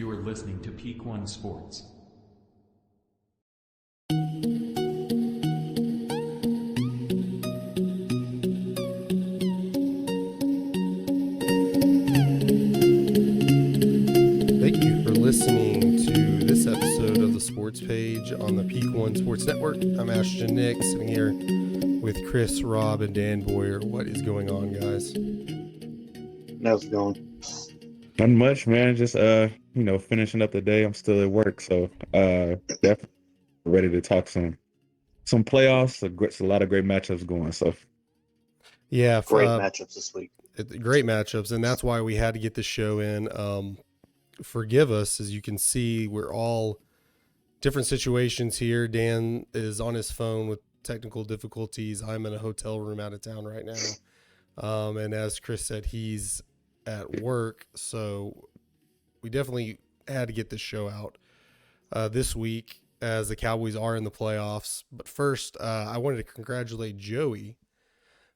You are listening to Peak One Sports. Thank you for listening to this episode of the Sports Page on the Peak One Sports Network. I'm Ashton Nick, sitting here with Chris, Rob, and Dan Boyer. What is going on, guys? How's it going? Not much, man. Just finishing up the day. I'm still at work, so definitely ready to talk some playoffs. A lot of great matchups going. So Yeah, Great matchups this week. great matchups, and that's why we had to get the show in. Forgive us, as you can see, we're all different situations here. Dan is on his phone with technical difficulties. I'm in a hotel room out of town right now, and as Chris said, he's at work, so we definitely had to get this show out this week as the Cowboys are in the playoffs. But first, I wanted to congratulate Joey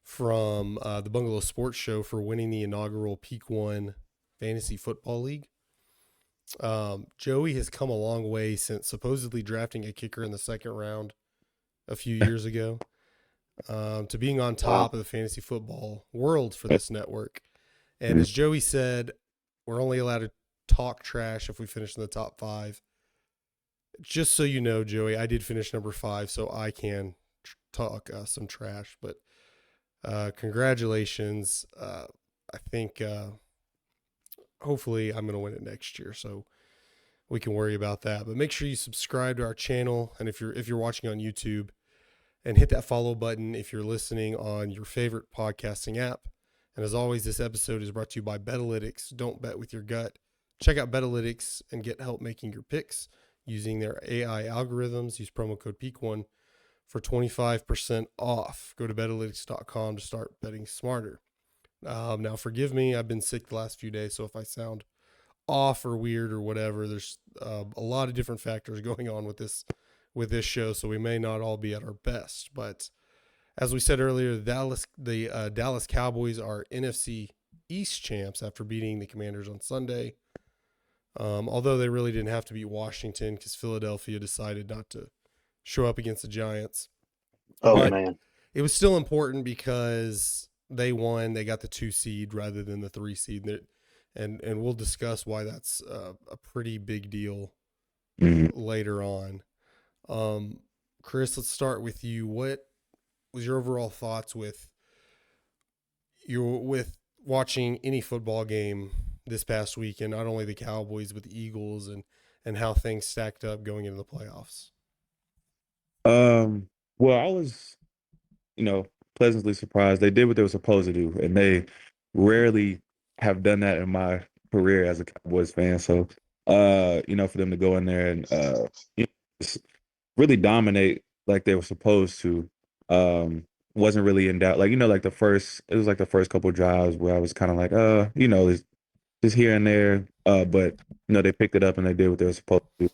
from the Bungalow Sports Show for winning the inaugural Peak One Fantasy Football League. Joey has come a long way since supposedly drafting a kicker in the second round a few years ago to being on top of the fantasy football world for this network. And as Joey said, we're only allowed to talk trash if we finish in the top 5. Just so you know, Joey, I did finish number 5, so I can talk some trash. But congratulations. I think hopefully I'm going to win it next year, so we can worry about that. But make sure you subscribe to our channel, and if you're watching on YouTube, and hit that follow button if you're listening on your favorite podcasting app. And as always, this episode is brought to you by Betalytics. Don't bet with your gut. Check out Betalytics and get help making your picks using their AI algorithms. Use promo code PEAK1 for 25% off. Go to Betalytics.com to start betting smarter. Now, forgive me. I've been sick the last few days, so if I sound off or weird or whatever, there's a lot of different factors going on with this show, so we may not all be at our best. But as we said earlier, the Dallas Cowboys are NFC East champs after beating the Commanders on Sunday. Although they really didn't have to beat Washington because Philadelphia decided not to show up against the Giants. But man. It was still important because they won. They got the 2 seed rather than the 3 seed. And we'll discuss why that's a pretty big deal later on. Chris, let's start with you. What was your overall thoughts with watching any football game this past week, and not only the Cowboys but the Eagles, and how things stacked up going into the playoffs? Well, I was, pleasantly surprised. They did what they were supposed to do, and they rarely have done that in my career as a Cowboys fan. So, for them to go in there and just really dominate like they were supposed to, wasn't really in doubt. It was like the first couple drives where I was kind of like, it's just here and there. But they picked it up and they did what they were supposed to do,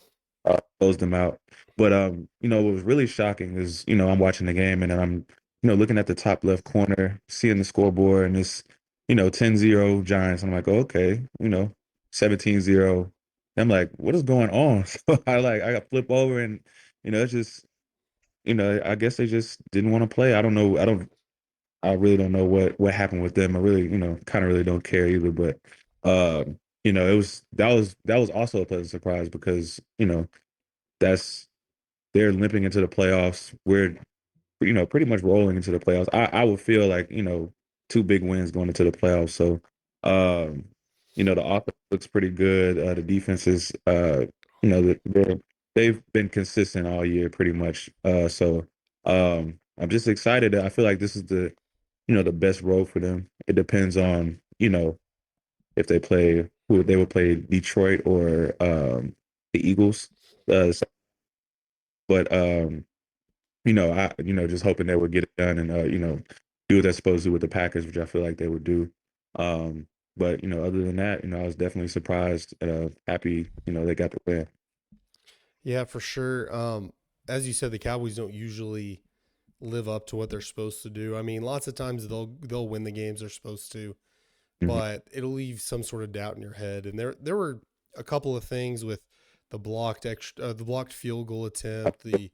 closed them out. But what was really shocking is, I'm watching the game and then I'm, looking at the top left corner, seeing the scoreboard and it's, 10-0 Giants. I'm like, oh, okay, 17-0. I'm like, what is going on? So I got flip over and, it's just, I guess they just didn't want to play. I don't know. I really don't know what happened with them. I really, kind of really don't care either. But, that was also a pleasant surprise because, they're limping into the playoffs. We're, pretty much rolling into the playoffs. I would feel like, 2 big wins going into the playoffs. So, the offense looks pretty good. The defense is, they've been consistent all year pretty much. So I'm just excited. I feel like this is the best role for them. It depends on, if they play who they would play Detroit or the Eagles. But just hoping they would get it done and do what they're supposed to do with the Packers, which I feel like they would do. But other than that, I was definitely surprised, happy, they got the win. Yeah, for sure. As you said, the Cowboys don't usually live up to what they're supposed to do. I mean, lots of times they'll win the games they're supposed to, but it'll leave some sort of doubt in your head. And there were a couple of things with the the blocked field goal attempt, the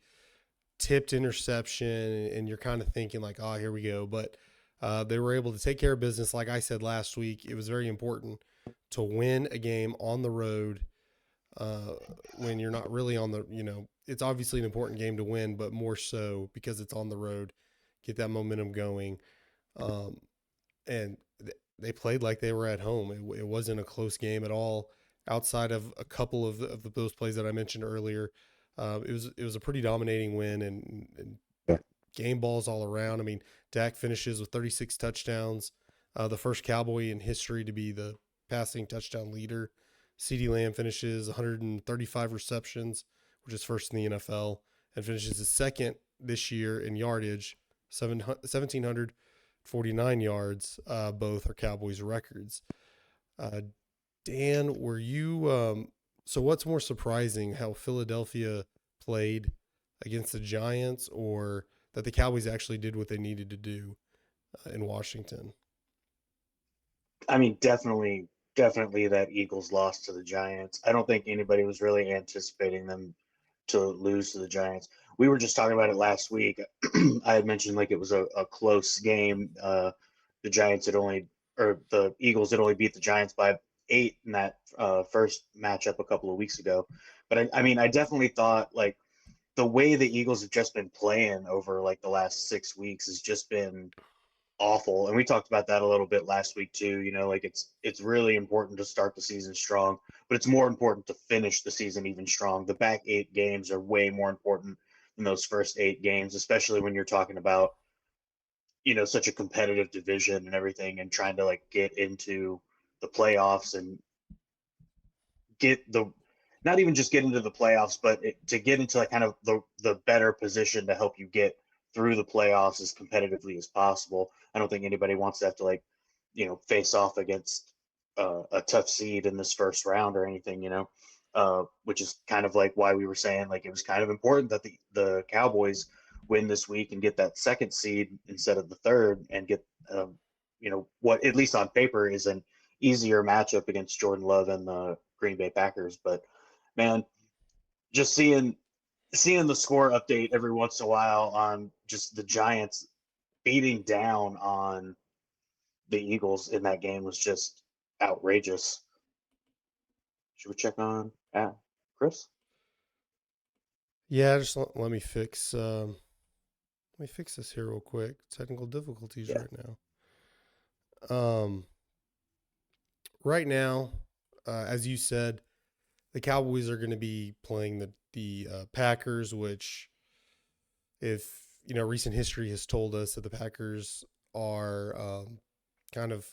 tipped interception, and you're kind of thinking like, oh, here we go. But they were able to take care of business. Like I said last week, it was very important to win a game on the road when you're not really on the, it's obviously an important game to win, but more so because it's on the road, get that momentum going. And they played like they were at home. It wasn't a close game at all. Outside of a couple of those plays that I mentioned earlier, it was a pretty dominating win and game balls all around. I mean, Dak finishes with 36 touchdowns, the first Cowboy in history to be the passing touchdown leader. CeeDee Lamb finishes 135 receptions, which is first in the NFL, and finishes his second this year in yardage, 1,749 yards. Both are Cowboys records. Dan, were you so what's more surprising, how Philadelphia played against the Giants, or that the Cowboys actually did what they needed to do in Washington? I mean, definitely that Eagles loss to the Giants. I don't think anybody was really anticipating them to lose to the Giants. We were just talking about it last week. I had mentioned like it was a close game. The Giants had only, or the Eagles had only beat the Giants by 8 in that first matchup a couple of weeks ago. But I mean, I definitely thought like the way the Eagles have just been playing over like the last 6 weeks has just been awful. And we talked about that a little bit last week too. Like it's really important to start the season strong, but it's more important to finish the season even strong. The back 8 games are way more important than those first 8 games, especially when you're talking about, such a competitive division and everything, and trying to like get into the playoffs and get the not even just get into the playoffs, but to get into like kind of the better position to help you get through the playoffs as competitively as possible. I don't think anybody wants to have to like, face off against a tough seed in this first round or anything, which is kind of like why we were saying like it was kind of important that the Cowboys win this week and get that second seed instead of the third, and get, what at least on paper is an easier matchup against Jordan Love and the Green Bay Packers. But man, just seeing the score update every once in a while on just the Giants beating down on the Eagles in that game was just outrageous. Should we check on Chris? Yeah, just let me fix this here real quick. Technical difficulties right now. Right now, as you said, the Cowboys are going to be playing the Packers, which, if recent history has told us that the Packers are kind of,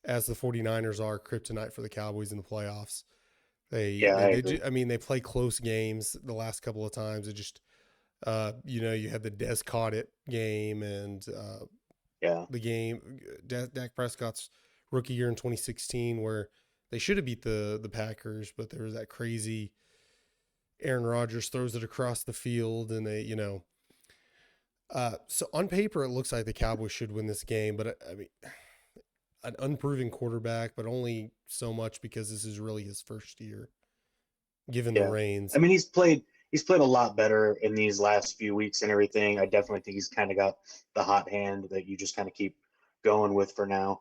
as the 49ers are, kryptonite for the Cowboys in the playoffs. I agree. I mean, they play close games the last couple of times. It just, you had the Des caught it game, and the game, Dak Prescott's rookie year in 2016, where they should have beat the Packers, but there was that crazy Aaron Rodgers throws it across the field, and they, so on paper, it looks like the Cowboys should win this game, but I mean, an unproven quarterback, but only so much because this is really his first year given the reins. I mean, he's played a lot better in these last few weeks and everything. I definitely think he's kind of got the hot hand that you just kind of keep going with for now.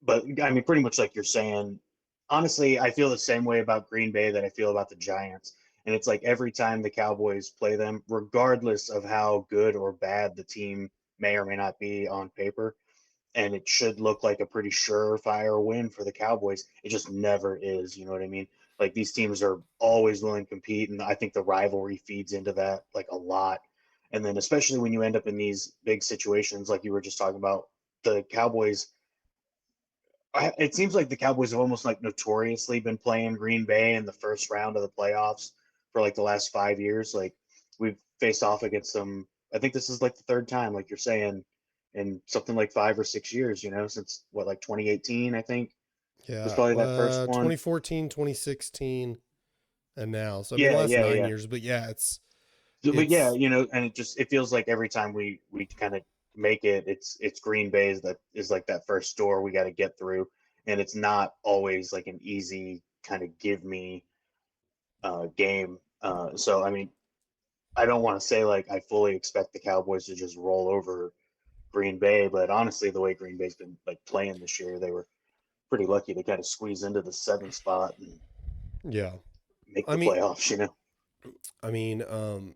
But I mean, pretty much like you're saying, honestly, I feel the same way about Green Bay that I feel about the Giants. And it's like every time the Cowboys play them, regardless of how good or bad the team may or may not be on paper, and it should look like a pretty surefire win for the Cowboys, it just never is. You know what I mean? Like these teams are always willing to compete, and I think the rivalry feeds into that like a lot. And then especially when you end up in these big situations like you were just talking about, the Cowboys, it seems like the Cowboys have almost like notoriously been playing Green Bay in the first round of the playoffs for like the last 5 years. Like we've faced off against them. I think this is like the third time, like you're saying, in something like 5 or 6 years, since like 2018, I think was Yeah, probably that first one. 2014, 2016, and now. So I mean, the last 9 years, but yeah, but yeah, and it feels like every time we kind of make it, it's Green Bay's that is like that first door we got to get through, and it's not always like an easy kind of give me game. So I mean, I don't want to say like I fully expect the Cowboys to just roll over Green Bay, but honestly, the way Green Bay's been like playing this year, they were pretty lucky to kind of squeeze into the 7th spot and Yeah. make I the mean, playoffs. You know, I mean, um,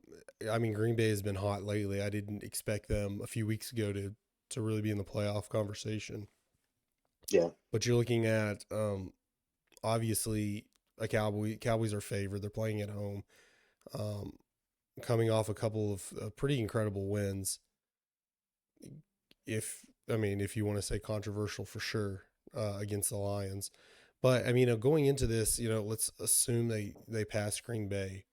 I mean, Green Bay has been hot lately. I didn't expect them a few weeks ago to really be in the playoff conversation. yeah, But you're looking at obviously a Cowboys are favored. They're playing at home, um, coming off a couple of pretty incredible wins. If you want to say controversial for sure against the Lions, but I mean, going into this, let's assume they pass Green Bay.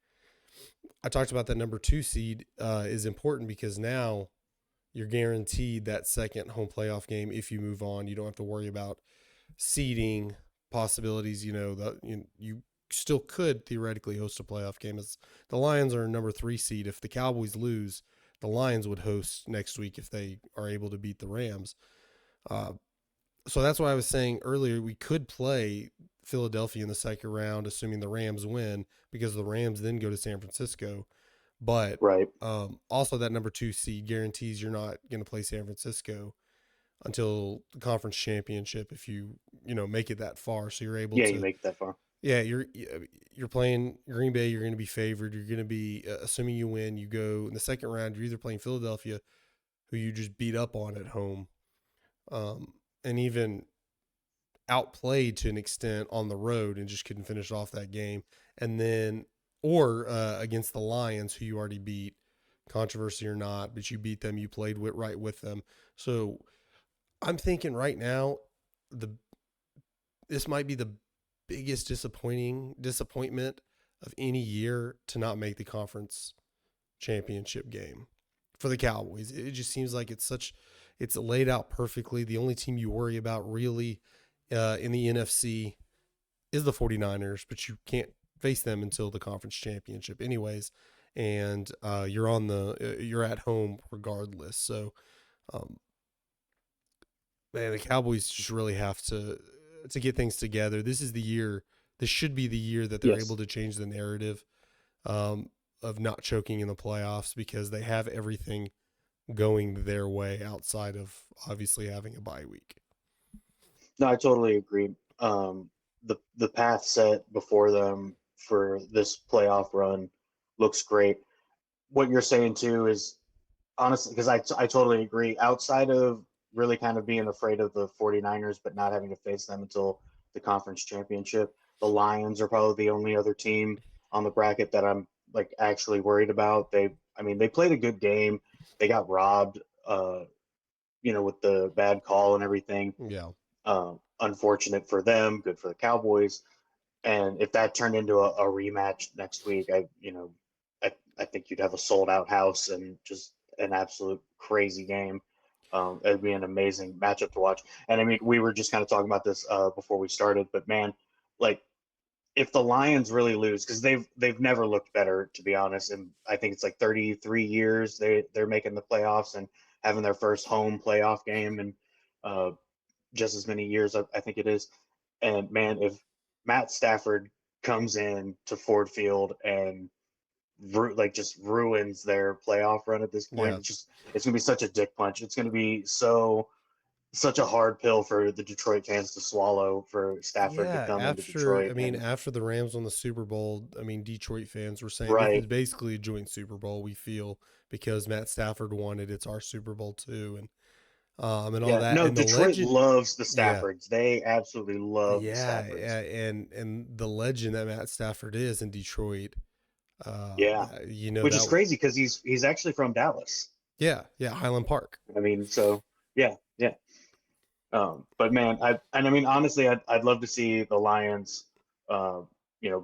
I talked about that number 2 seed is important because now you're guaranteed that second home playoff game. If you move on, you don't have to worry about seeding possibilities. You still could theoretically host a playoff game, as the Lions are a number 3 seed. If the Cowboys lose, the Lions would host next week if they are able to beat the Rams. So that's why I was saying earlier we could play Philadelphia in the second round, assuming the Rams win, because the Rams then go to San Francisco. But right. also that number 2 seed guarantees you're not going to play San Francisco until the conference championship if you make it that far. So you're able Yeah, to you make it that far. yeah, you're playing Green Bay. You're going to be favored. You're going to be assuming you win. You go in the second round. You're either playing Philadelphia, who you just beat up on at home, and even outplayed to an extent on the road and just couldn't finish off that game, and then or against the Lions, who you already beat, controversy or not, but you beat them. You played right with them. So I'm thinking right now, this might be the biggest disappointment of any year to not make the conference championship game for the Cowboys. It just seems like it's laid out perfectly. The only team you worry about really in the NFC is the 49ers, but you can't face them until the conference championship anyways. And you're at home regardless. So, man, the Cowboys just really have to get things together. This is the year. This should be the year that they're Yes. able to change the narrative of not choking in the playoffs, because they have everything going their way outside of obviously having a bye week. No, I totally agree. The path set before them for this playoff run looks great. What you're saying too is honestly, because I totally agree. Outside of really kind of being afraid of the 49ers, but not having to face them until the conference championship, the Lions are probably the only other team on the bracket that I'm like actually worried about. I mean, they played a good game. They got robbed, with the bad call and everything. Yeah. Unfortunate for them, good for the Cowboys. And if that turned into a rematch next week, I think you'd have a sold out house and just an absolute crazy game. It'd be an amazing matchup to watch. And I mean, we were just kind of talking about this before we started, but man, like if the Lions really lose, because they've never looked better, to be honest. And I think it's like 33 years they're making the playoffs and having their first home playoff game and just as many years I think it is. And man, if Matt Stafford comes in to Ford Field and just ruins their playoff run at this point, Yeah. it's gonna be such a dick punch. It's gonna be such a hard pill for the Detroit fans to swallow for Stafford to Yeah. come into Detroit. And After the Rams won the Super Bowl, Detroit fans were saying this is right, basically a joint Super Bowl, we feel, because Matt Stafford won it. It's our Super Bowl too. And all yeah, that. no, And the Detroit legend. loves the Yeah. Staffords. They absolutely love the Yeah. Staffords. And the legend that Matt Stafford is in Detroit. Yeah, which is That, crazy because he's actually from Dallas. yeah. Yeah. Highland Park. I mean, so yeah, yeah. But man, I mean, honestly, I'd love to see the Lions, uh,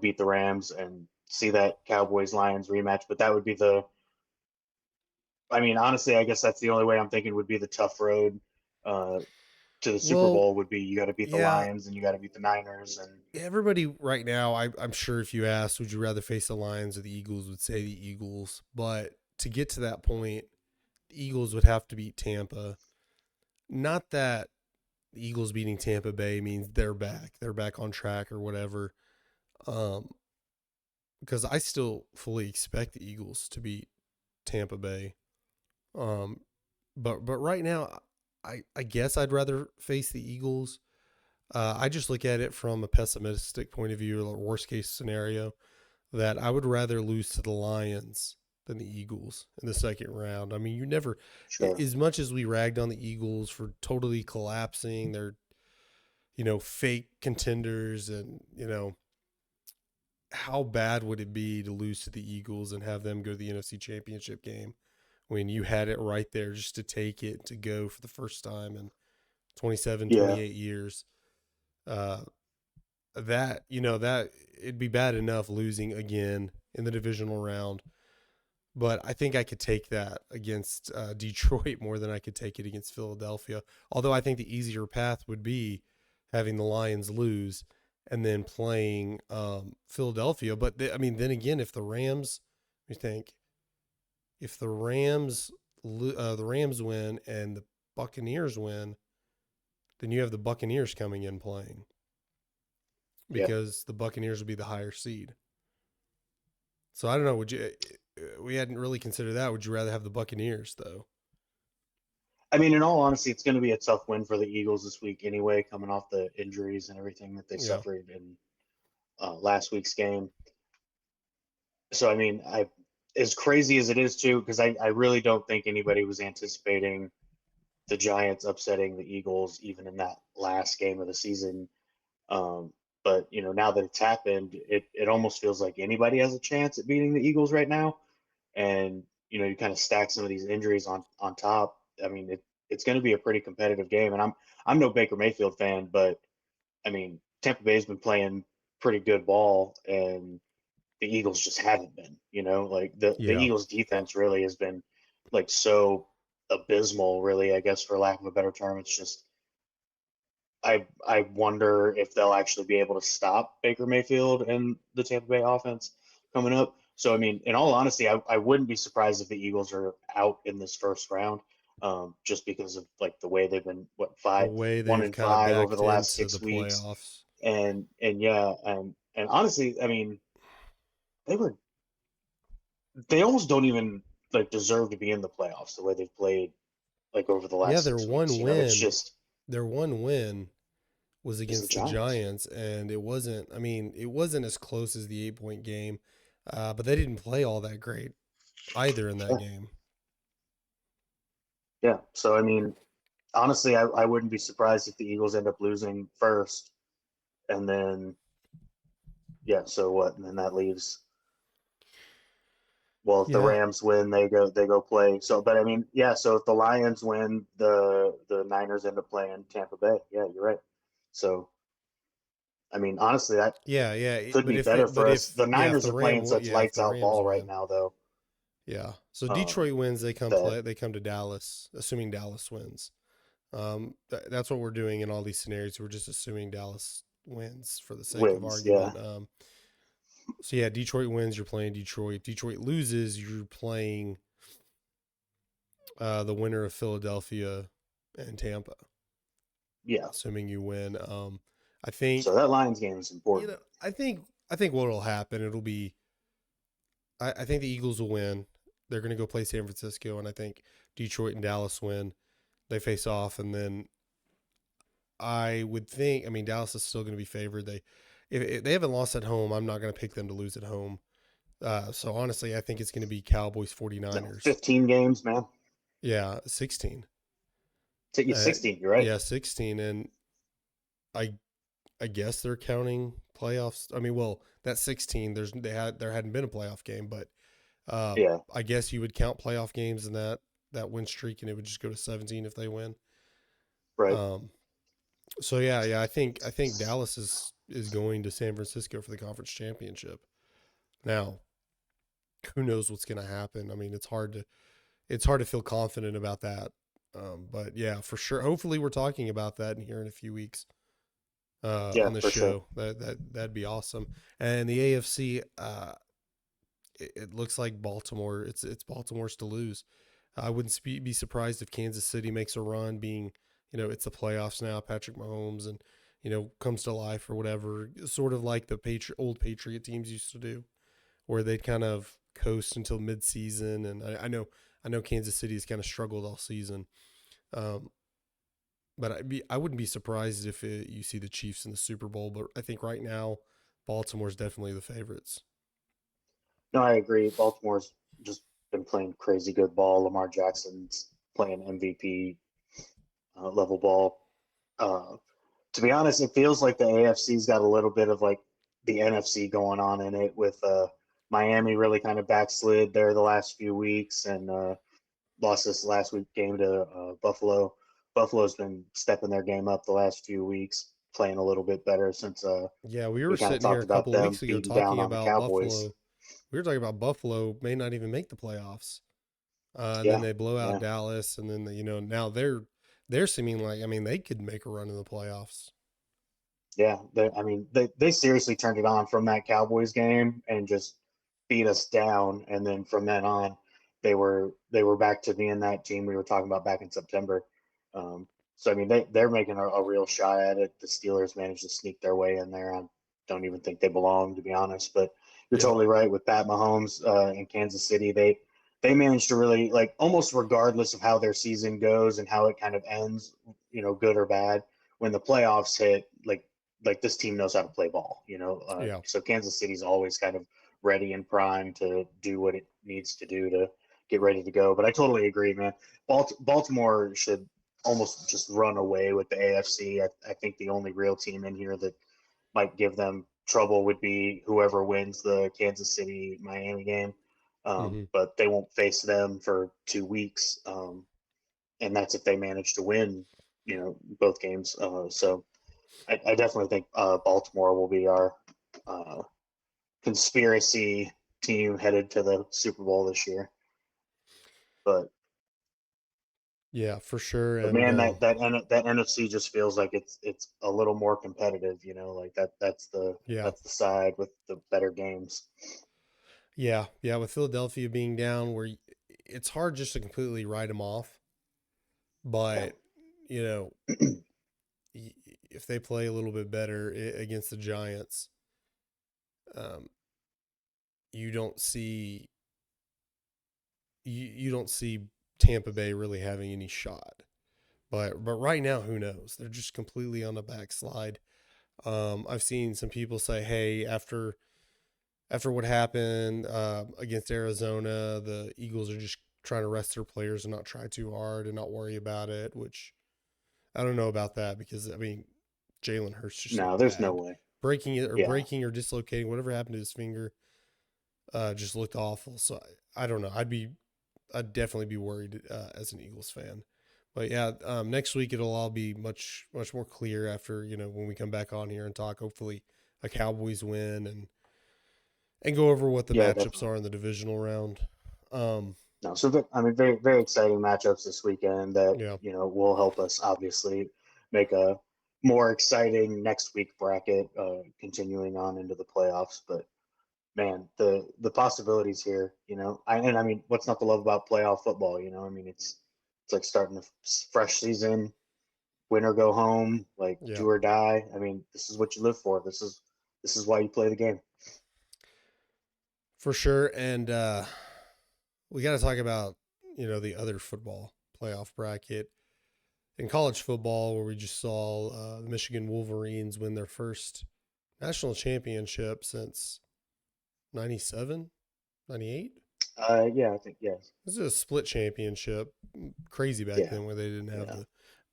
beat the Rams and see that Cowboys Lions rematch. But that would be I mean, honestly, I guess that's the only way I'm thinking would be the tough road uh, to the Super Well, Bowl would be you got to beat the yeah. Lions and you got to beat the Niners and Everybody right now, I'm sure if you asked, would you rather face the Lions or the Eagles, would say the Eagles. But to get to that point, the Eagles would have to beat Tampa. Not that the Eagles beating Tampa Bay means they're back on track or whatever. Because I still fully expect the Eagles to beat Tampa Bay. But right now, I guess I'd rather face the Eagles. I just look at it from a pessimistic point of view, or worst case scenario, that I would rather lose to the Lions than the Eagles in the second round. I mean, you never, Sure. as much as we ragged on the Eagles for totally collapsing, they're, fake contenders, and, how bad would it be to lose to the Eagles and have them go to the NFC Championship game when you had it right there just to take it, to go for the first time in 27, Yeah. 28 years? That, that it'd be bad enough losing again in the divisional round, but I think I could take that against Detroit more than I could take it against Philadelphia. Although I think the easier path would be having the Lions lose and then playing Philadelphia. But then again, if the Rams, we think, if the Rams win and the Buccaneers win, then you have the Buccaneers coming in playing, because the Buccaneers would be the higher seed. So I don't know. We hadn't really considered that. Would you rather have the Buccaneers though? I mean, in all honesty, it's going to be a tough win for the Eagles this week anyway, coming off the injuries and everything that they Yeah. suffered in last week's game. So, I mean, as crazy as it is too, because I really don't think anybody was anticipating the Giants upsetting the Eagles even in that last game of the season. But now that it's happened, it almost feels like anybody has a chance at beating the Eagles right now. And you kind of stack some of these injuries on top. I mean, it's going to be a pretty competitive game. And I'm no Baker Mayfield fan, but I mean, Tampa Bay's been playing pretty good ball, and the Eagles just haven't been. Like the Yeah. Eagles defense really has been like so abysmal, really, I guess, for lack of a better term. It's just I wonder if they'll actually be able to stop Baker Mayfield and the Tampa Bay offense coming up. So, I mean, in all honesty, I wouldn't be surprised if the Eagles are out in this first round, just because of like the way they've been, The way one they've and kind of five over backed the last into the 6 weeks, playoffs. and yeah, and honestly, I mean, they almost don't even like deserve to be in the playoffs the way they've played like over the Yeah, last 6 weeks. It's just their one win was is the against the Giants. Giants, and it wasn't. I mean, it wasn't as close as the 8-point game, but they didn't play all that great either in that Yeah. game. Yeah. So I mean, honestly, I wouldn't be surprised if the Eagles end up losing first, and then so what? And then that leaves. Well, if the Yeah. Rams win, they go play. So, but I mean, yeah. So if the Lions win, the Niners end up playing Tampa Bay. Yeah, you're right. So I mean, honestly, that Yeah, could be better for us. The if Niners the are playing such if lights the out Rams ball right win, now, though. yeah. So Um, Detroit wins, they come that to Dallas, assuming Dallas wins. That's what we're doing in all these scenarios. We're just assuming Dallas wins for the sake of wins. Yeah. argument. So yeah, Detroit wins, you're playing Detroit. Detroit loses, you're playing the winner of Philadelphia and Tampa, Yeah. assuming you win. I think So that Lions game is important. I think what will happen, it'll be I think the Eagles will win. They're going to go play San Francisco, and I think Detroit and Dallas win. They face off, and then I would think. I mean, Dallas is still going to be favored. If they haven't lost at home, I'm not going to pick them to lose at home. So honestly, I think it's going to be Cowboys 49ers. 15 games, man. Yeah, 16. 16. You're right. Yeah, 16, and I guess they're counting playoffs. I mean, well, that's 16. There hadn't been a playoff game, but Yeah. I guess you would count playoff games in that win streak, and it would just go to 17 if they win. Right. So yeah, I think Dallas is going to San Francisco for the conference championship. Now, who knows what's going to happen? I mean, it's hard to feel confident about that. But yeah, for sure. Hopefully, we're talking about that here in a few weeks on the for show. sure. That'd be awesome. And the AFC, it looks like Baltimore. It's Baltimore's to lose. I wouldn't be surprised if Kansas City makes a run, being, it's the playoffs now. Patrick Mahomes and comes to life or whatever, sort of like the old Patriot teams used to do, where they'd kind of coast until midseason. And I know Kansas City has kind of struggled all season. But I wouldn't be surprised if you see the Chiefs in the Super Bowl. But I think right now, Baltimore's definitely the favorites. No, I agree. Baltimore's just been playing crazy good ball. Lamar Jackson's playing MVP level ball. To be honest, it feels like the AFC's got a little bit of like the NFC going on in it, with Miami really kind of backslid there the last few weeks, and lost this last week game to Buffalo. Buffalo's been stepping their game up the last few weeks, playing a little bit better since Yeah, we were we kind of sitting here talked a about couple of them weeks ago beating down talking on the about Cowboys. Buffalo. We were talking about Buffalo may not even make the playoffs. And Yeah, then they blow out yeah. Dallas, and then now they're seeming like, I mean, they could make a run in the playoffs. Yeah, they seriously turned it on from that Cowboys game and just beat us down, and then from then on, they were back to being that team we were talking about back in September. So I mean, they're making a real shot at it. The Steelers managed to sneak their way in there. I don't even think they belong, to be honest. But you're Yeah. totally right with Pat Mahomes in Kansas City. They managed to really, like, almost regardless of how their season goes and how it kind of ends, good or bad, when the playoffs hit, like this team knows how to play ball, Yeah. so Kansas City's always kind of ready and primed to do what it needs to do to get ready to go. But I totally agree, man. Baltimore should almost just run away with the AFC. I think the only real team in here that might give them trouble would be whoever wins the Kansas City Miami game. Hmm. But they won't face them for 2 weeks, and that's if they manage to win, both games. So I definitely think Baltimore will be our uh, conspiracy team headed to the Super Bowl this year. But Yeah, for sure. but And man, that NFC just feels like it's a little more competitive. Like that's the yeah, that's the side with the better games. yeah. With Philadelphia being down, where it's hard just to completely write them off. Yeah, But you know, if they play a little bit better against the Giants, um, you don't see you don't see Tampa Bay really having any shot. But right now, who knows? They're just completely on the backslide. I've seen some people say, "Hey, after what happened against Arizona, the Eagles are just trying to rest their players and not try too hard and not worry about it." Which I don't know about that, because I mean, Jalen Hurts just no, looked there's no bad. way. Yeah, Breaking or dislocating, whatever happened to his finger, just looked awful. So I don't know. I'd definitely be worried as an Eagles fan. But yeah, next week it'll all be much more clear after when we come back on here and talk. Hopefully, a Cowboys win and go over what the yeah, matchups definitely. are in the divisional round. Um, No, so I mean, very very exciting matchups this weekend that yeah, will help us obviously make a more exciting next week bracket, continuing on into the playoffs. But man, the possibilities here, I mean, what's not to love about playoff football? I mean, it's like starting a fresh season, win or go home, like yeah, do or die. I mean, this is what you live for. This is why you play the game. for sure. And we got to talk about the other football playoff bracket in college football, where we just saw the Michigan Wolverines win their first national championship since 97, 98. Yeah, I think yes. This is a split championship. Crazy back Yeah, then, where they didn't have yeah. the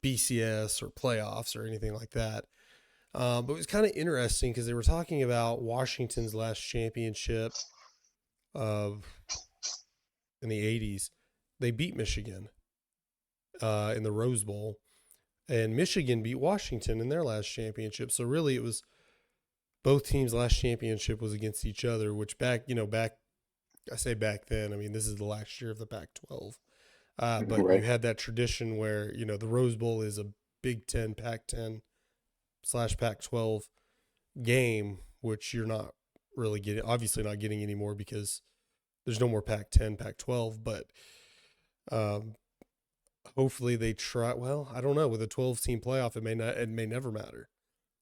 BCS or playoffs or anything like that. But it was kind of interesting because they were talking about Washington's last championship of in the 80s. They beat Michigan in the Rose Bowl, and Michigan beat Washington in their last championship. So really, it was both teams' last championship was against each other. Which back I say back then, I mean this is the last year of the Pac-12. But you Right. had that tradition where the Rose Bowl is a Big Ten, Pac-10 / Pac-12 game, which you're not really getting, obviously not getting anymore because there's no more Pac-10, Pac-12. But um, hopefully they try. Well, I don't know. With a 12-team playoff, it may never matter.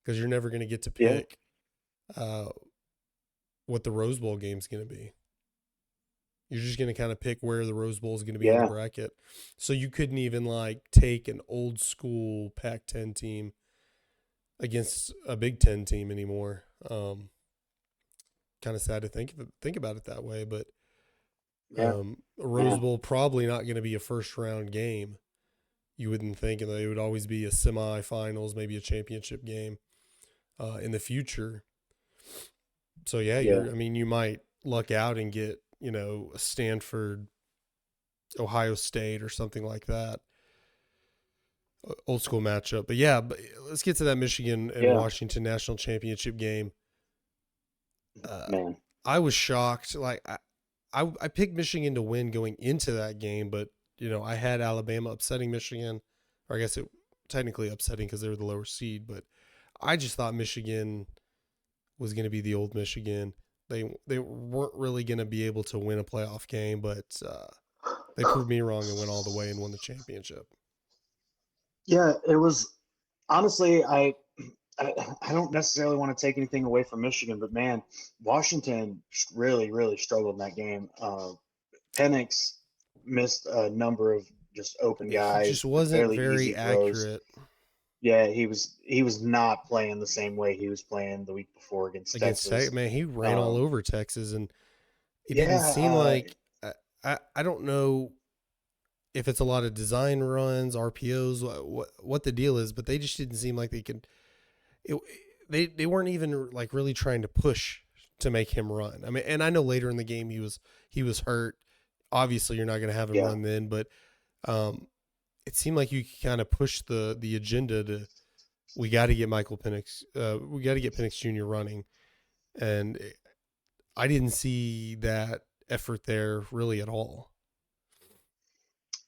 because you're never going to get to Yeah. pick what the Rose Bowl game's going to be. You're just going to kind of pick where the Rose Bowl is going to be in the bracket. So you couldn't even like take an old school Pac-10 team against a Big Ten team anymore. Kind of sad to think about it that way, but a Rose Bowl probably not going to be a first round game. You wouldn't think, and it would always be a semifinals, maybe a championship game in the future. So you might luck out and get, a Stanford, Ohio State or something like that. Old school matchup. But let's get to that Michigan and Washington national championship game. Man. I was shocked. Like I picked Michigan to win going into that game, but I had Alabama upsetting Michigan, or I guess it technically upsetting because they were the lower seed, but I just thought Michigan was going to be the old Michigan. They weren't really going to be able to win a playoff game, but they proved me wrong and went all the way and won the championship. Yeah, it was honestly, I don't necessarily want to take anything away from Michigan, but man, Washington really, really struggled in that game. Penix missed a number of just open guys. He just wasn't very accurate. Yeah, he was not playing the same way he was playing the week before against Texas. Man, he ran all over Texas, and it didn't seem like I don't know if it's a lot of design runs, RPOs, what the deal is, but they just didn't seem like they could. They weren't even like really trying to push to make him run. I mean, and I know later in the game he was hurt. Obviously, you're not going to have him run then, but it seemed like you kind of pushed the agenda to we got to get Michael Penix, we got to get Penix Jr. running, and I didn't see that effort there really at all.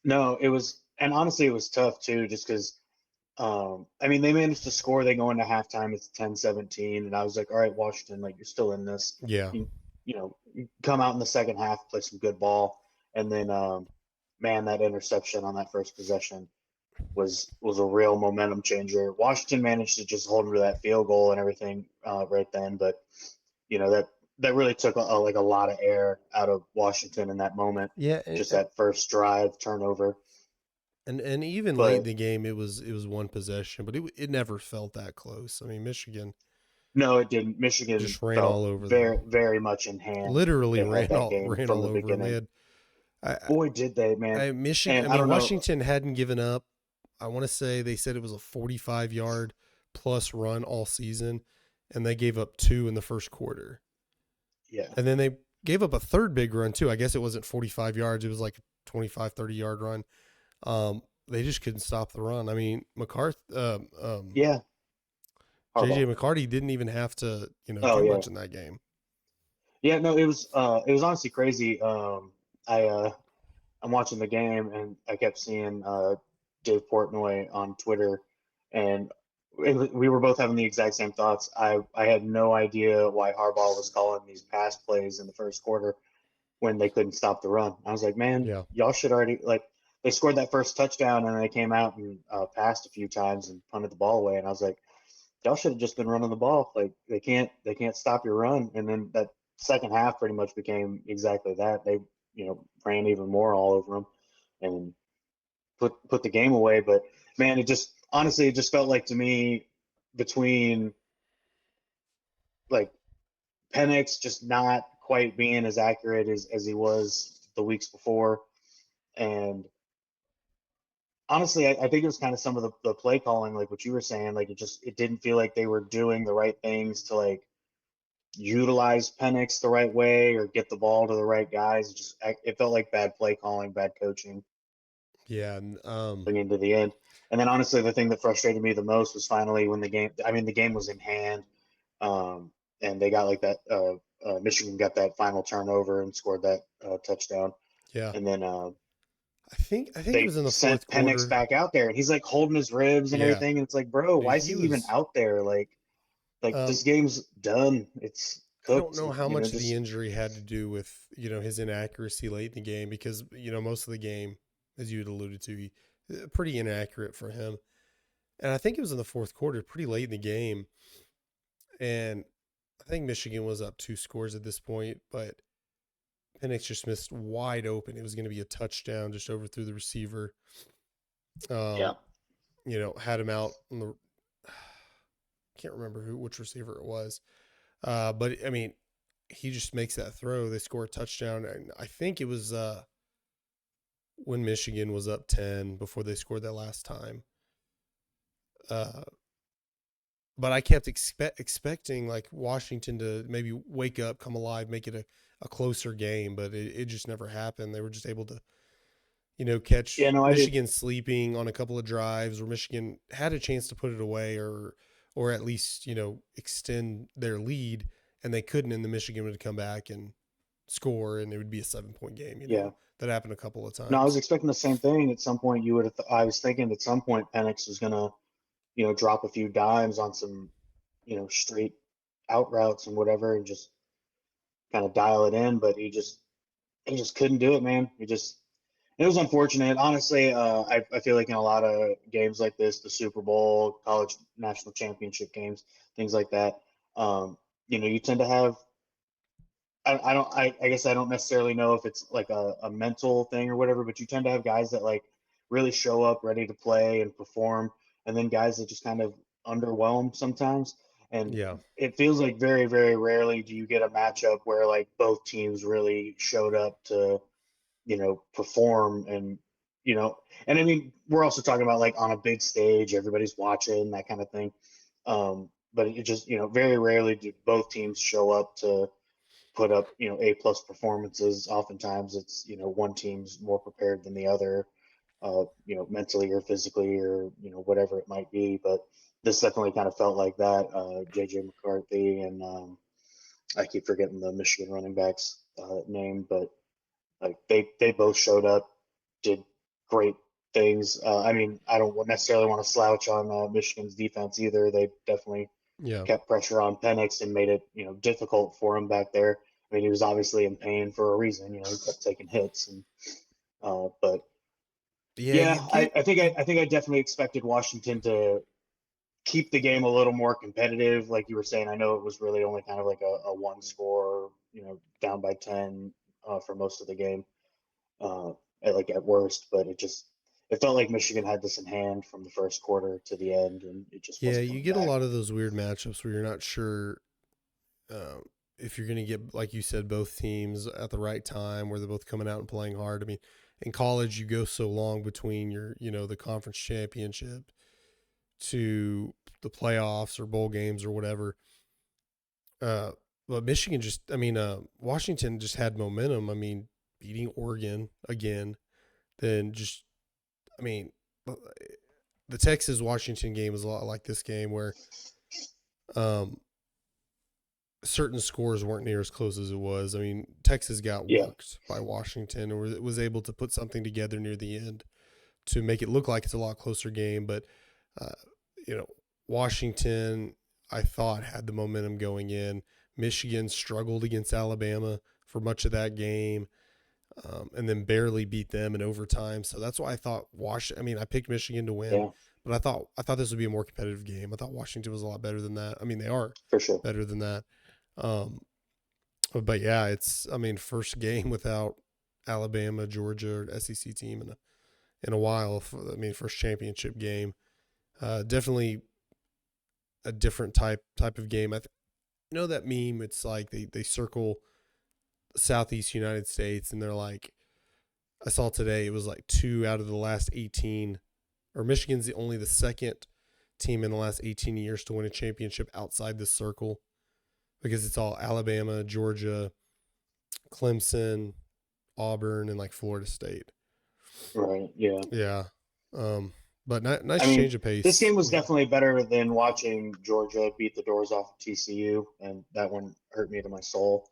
No, it was, and honestly, it was tough too, just because. I mean, they managed to score. They go into halftime. It's 10-17, and I was like, all right, Washington, like you're still in this. Yeah. You come out in the second half, play some good ball, and then, man, that interception on that first possession was a real momentum changer. Washington managed to just hold them to that field goal and everything right then, but that really took a lot of air out of Washington in that moment. Yeah, just that first drive turnover. And even late in the game, it was one possession, but it never felt that close. I mean, Michigan. No, it didn't. Michigan just ran all over very, them. very much in hand. Literally ran all over them. Boy, did they, man. Washington hadn't given up. I want to say they said it was a 45-yard plus run all season, and they gave up 2 in the first quarter. Yeah. And then they gave up a third big run, too. I guess it wasn't 45 yards. It was like a 25, 30-yard run. They just couldn't stop the run. I mean, McCarthy. Yeah. JJ McCarthy didn't even have to, do much in that game. Yeah, no, it was honestly crazy. I'm watching the game and I kept seeing Dave Portnoy on Twitter, and we were both having the exact same thoughts. I had no idea why Harbaugh was calling these pass plays in the first quarter when they couldn't stop the run. I was like, man, y'all should already they scored that first touchdown and they came out and passed a few times and punted the ball away. And I was like, y'all should have just been running the ball. Like they can't stop your run. And then that second half pretty much became exactly that. They, ran even more all over them and put the game away. But man, it just felt like to me between like Penix just not quite being as accurate as he was the weeks before. And honestly, I think it was kind of some of the play calling, like what you were saying, like it didn't feel like they were doing the right things to like utilize Penix the right way or get the ball to the right guys. It felt like bad play calling, bad coaching. Yeah. Bringing to the end. And then honestly, the thing that frustrated me the most was finally when the game was in hand. And they got like that, Michigan got that final turnover and scored that touchdown. Yeah. And then, I think it was in the fourth quarter. Penix back out there, and he's like holding his ribs and everything. And it's like, bro, why is he even out there? Like this game's done. It's cooked. I don't know how much of the injury had to do with his inaccuracy late in the game, because most of the game, as you had alluded to, pretty inaccurate for him. and I think it was in the fourth quarter, pretty late in the game, and I think Michigan was up 2 scores at this point, but Penix just missed wide open. It was going to be a touchdown, just overthrew the receiver. Yeah. Had him out on the. Can't remember which receiver it was, but I mean, he just makes that throw. They score a touchdown, and I think it was when Michigan was up 10 before they scored that last time. But I kept expecting like Washington to maybe wake up, come alive, make it a closer game, but it just never happened. They were just able to, catch Michigan sleeping on a couple of drives where Michigan had a chance to put it away or at least, extend their lead, and they couldn't, and the Michigan would come back and score, and it would be a 7-point game. Yeah. That happened a couple of times. No, I was expecting the same thing. At some point, I was thinking at some point Penix was gonna, drop a few dimes on some, straight out routes and whatever, and just kind of dial it in. But he just couldn't do it, man. It was unfortunate. Honestly, I feel like in a lot of games like this, the Super Bowl, college national championship games, things like that, you tend to have. I guess I don't necessarily know if it's like a mental thing or whatever, but you tend to have guys that like really show up ready to play and perform, and then guys that just kind of underwhelm sometimes. And it feels like very, very rarely do you get a matchup where like both teams really showed up to, perform and, and I mean, we're also talking about like on a big stage, everybody's watching, that kind of thing. But it just, very rarely do both teams show up to put up, A+ performances. Oftentimes it's, one team's more prepared than the other, mentally or physically or, whatever it might be. But this definitely kind of felt like that. JJ McCarthy and I keep forgetting the Michigan running back's name, but like they both showed up, did great things. I mean, I don't necessarily want to slouch on Michigan's defense either. They definitely kept pressure on Penix and made it, difficult for him back there. I mean, he was obviously in pain for a reason. He kept taking hits, and but I think I definitely expected Washington to keep the game a little more competitive, like you were saying. I know it was really only kind of like a one score, down by 10 for most of the game, at worst. But it felt like Michigan had this in hand from the first quarter to the end, and it just wasn't you get back. a lot of those weird matchups where you're not sure if you're going to get, like you said, both teams at the right time where they're both coming out and playing hard. I mean, in college, you go so long between your, the conference championship to the playoffs or bowl games or whatever. But Michigan Washington just had momentum. I mean, beating Oregon again, then the Texas-Washington game was a lot like this game where certain scores weren't near as close as it was. I mean, Texas got worked by Washington or was able to put something together near the end to make it look like it's a lot closer game. But, Washington, I thought, had the momentum going in. Michigan struggled against Alabama for much of that game, and then barely beat them in overtime. So that's why I thought I picked Michigan to win, but I thought this would be a more competitive game. I thought Washington was a lot better than that. I mean, they are for sure better than that. But yeah, first game without Alabama, Georgia, or SEC team in a while. First championship game. Definitely a different type of game. That meme. It's like they circle Southeast United States, and they're like, I saw today it was like 2 out of the last 18, or Michigan's only the second team in the last 18 years to win a championship outside this circle, because it's all Alabama, Georgia, Clemson, Auburn, and like Florida State. Right. Yeah. Yeah. But nice change of pace. This game was definitely better than watching Georgia beat the doors off of TCU, and that one hurt me to my soul.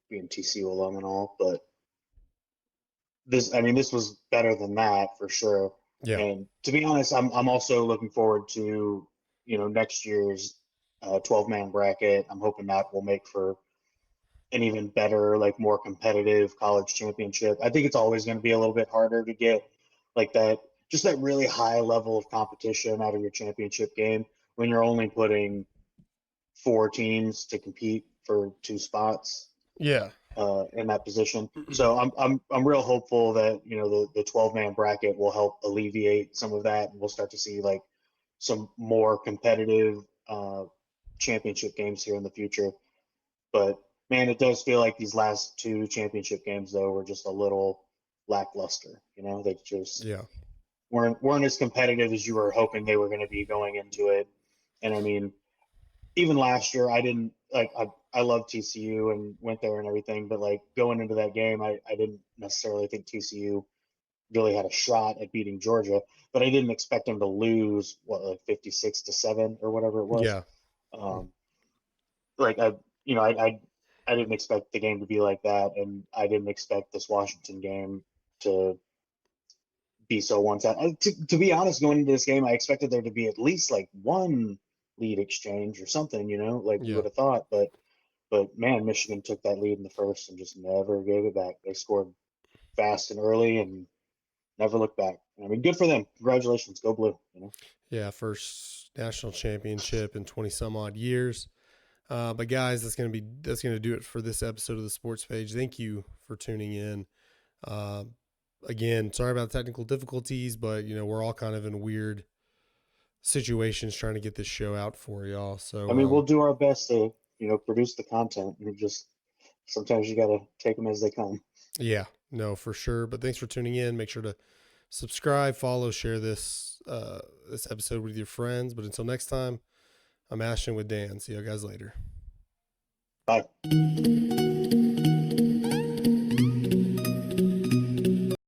Being TCU alum and all, but this was better than that for sure. Yeah. And to be honest, I'm also looking forward to, next year's 12-man bracket. I'm hoping that will make for an even better, like more competitive college championship. I think it's always going to be a little bit harder to get like that just that really high level of competition out of your championship game when you're only putting 4 teams to compete for 2 spots Yeah. in that position. So I'm real hopeful that, you know, the 12-man bracket will help alleviate some of that, and we'll start to see like some more competitive championship games here in the future. But man, it does feel like these last 2 championship games though were just a little lackluster. You know, they just weren't as competitive as you were hoping they were going to be going into it. And I mean, even last year, I didn't like. I love TCU and went there and everything, but like going into that game, I didn't necessarily think TCU really had a shot at beating Georgia, but I didn't expect them to lose like 56-7 or whatever it was. Yeah. Like I didn't expect the game to be like that, and I didn't expect this Washington game to be so one-sided. To be honest, going into this game, I expected there to be at least like one lead exchange or something, you know, like we would have thought. But man, Michigan took that lead in the first and just never gave it back. They scored fast and early and never looked back. I mean, good for them. Congratulations, go blue. You know. Yeah, first national championship in 20 some odd years. But guys, that's gonna do it for this episode of the Sports Page. Thank you for tuning in. Again, sorry about the technical difficulties, but you know we're all kind of in weird situations trying to get this show out for y'all. So I mean, we'll do our best to produce the content. And just sometimes you got to take them as they come. Yeah, no, for sure. But thanks for tuning in. Make sure to subscribe, follow, share this this episode with your friends. But until next time, I'm Ashton with Dan. See you guys later. Bye.